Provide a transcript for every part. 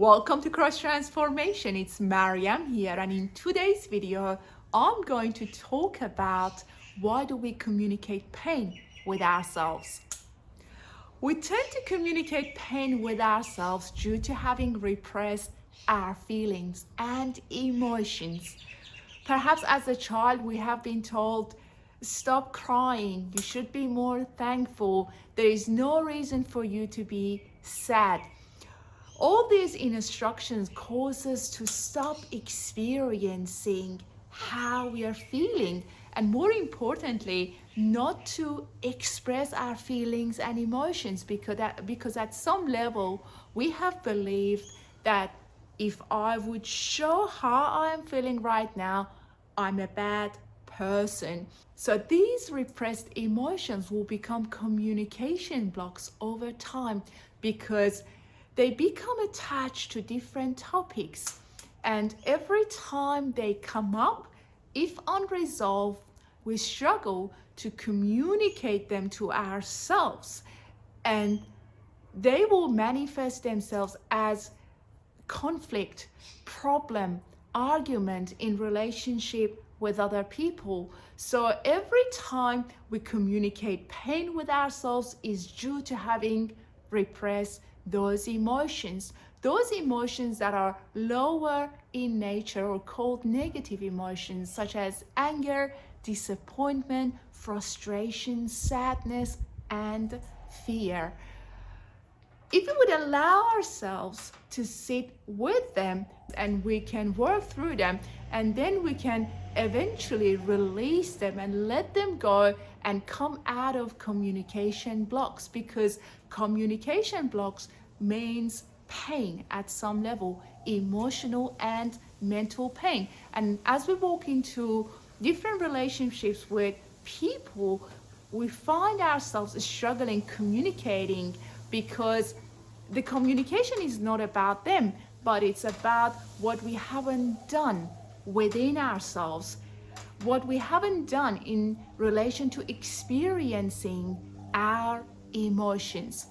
Welcome to Cross Transformation. It's Mariam here, and in today's video, I'm going to talk about why do we communicate pain with ourselves. We tend to communicate pain with ourselves due to having repressed our feelings and emotions. Perhaps as a child, we have been told, stop crying, you should be more thankful, there is no reason for you to be sad. All these instructions cause us to stop experiencing how we are feeling, and more importantly, not to express our feelings and emotions because at some level we have believed that if I would show how I am feeling right now, I'm a bad person. So these repressed emotions will become communication blocks over time because they become attached to different topics, and every time they come up, if unresolved, we struggle to communicate them to ourselves, and they will manifest themselves as conflict, problem, argument in relationship with other people. So every time we communicate pain with ourselves is due to having repressed those emotions that are lower in nature or called negative emotions, such as anger, disappointment, frustration, sadness, and fear. If we would allow ourselves to sit with them and we can work through them, and then we can eventually release them and let them go and come out of communication blocks, because communication blocks means pain at some level, emotional and mental pain. And as we walk into different relationships with people, we find ourselves struggling communicating because the communication is not about them, but it's about what we haven't done within ourselves, what we haven't done in relation to experiencing our emotions.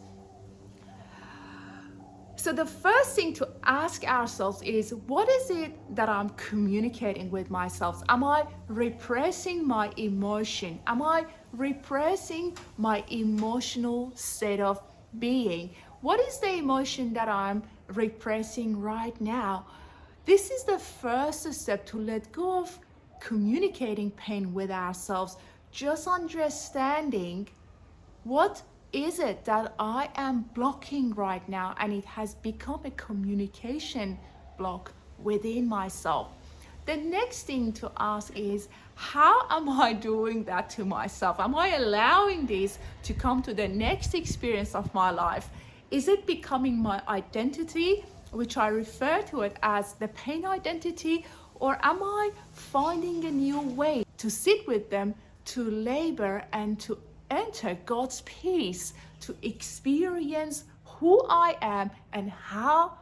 So the first thing to ask ourselves is, what is it that I'm communicating with myself? Am I repressing my emotion? Am I repressing my emotional state of being? What is the emotion that I'm repressing right now? This is the first step to let go of communicating pain with ourselves. Just understanding what is it that I am blocking right now, and it has become a communication block within myself. The next thing to ask is, how am I doing that to myself? Am I allowing this to come to the next experience of my life? Is it becoming my identity, which I refer to it as the pain identity, or am I finding a new way to sit with them, to labor and to enter God's peace, to experience who I am and how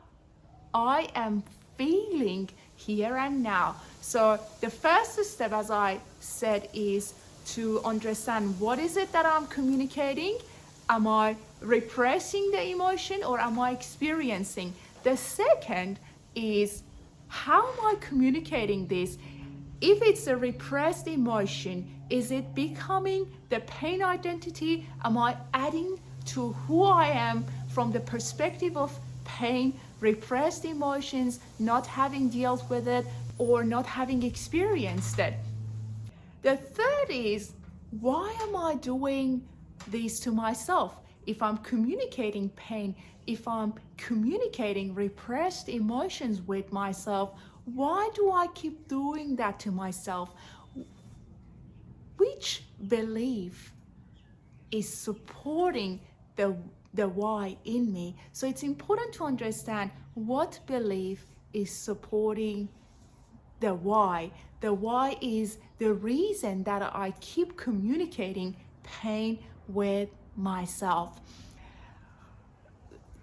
I am feeling here and now? So the first step, as I said, is to understand, what is it that I'm communicating? Am I repressing the emotion or am I experiencing? The second is, how am I communicating this? If it's a repressed emotion, is it becoming the pain identity? Am I adding to who I am from the perspective of pain, repressed emotions, not having dealt with it or not having experienced it? The third is, why am I doing this to myself? If I'm communicating pain, if I'm communicating repressed emotions with myself, why do I keep doing that to myself? Which belief is supporting the why in me? So it's important to understand what belief is supporting the why. The why is the reason that I keep communicating pain with myself.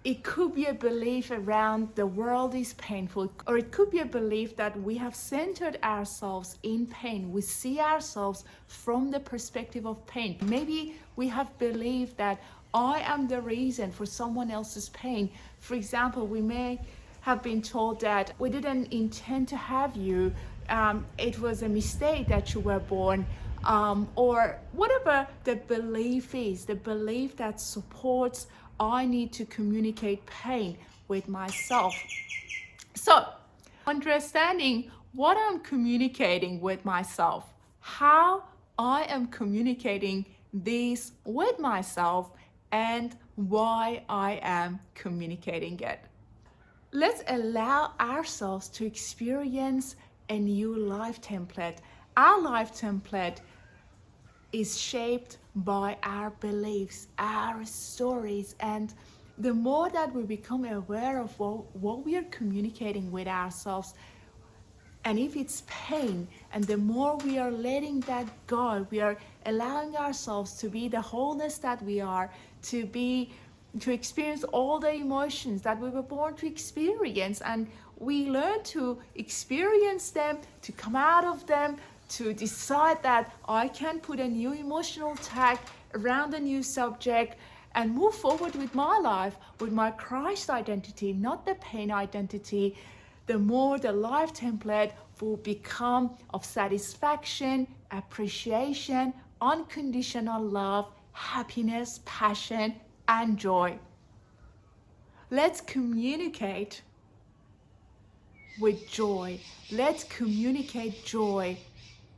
It could be a belief around the world is painful, or it could be a belief that we have centered ourselves in pain. We see ourselves from the perspective of pain. Maybe we have believed that I am the reason for someone else's pain. For example, we may have been told that we didn't intend to have you, it was a mistake that you were born, or whatever the belief is, the belief that supports I need to communicate pain with myself. So, understanding what I'm communicating with myself, how I am communicating this with myself, and why I am communicating it. Let's allow ourselves to experience a new life template. Our life template is shaped by our beliefs, our stories, and the more that we become aware of what we are communicating with ourselves, and if it's pain, and the more we are letting that go, we are allowing ourselves to be the wholeness that we are, to experience all the emotions that we were born to experience, and we learn to experience them, to come out of them, to decide that I can put a new emotional tag around a new subject and move forward with my life, with my Christ identity, not the pain identity. The more the life template will become of satisfaction, appreciation, unconditional love, happiness, passion, and joy. Let's communicate with joy. Let's communicate joy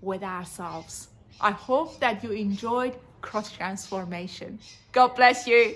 with ourselves. I hope that you enjoyed Cross Transformation. God bless you.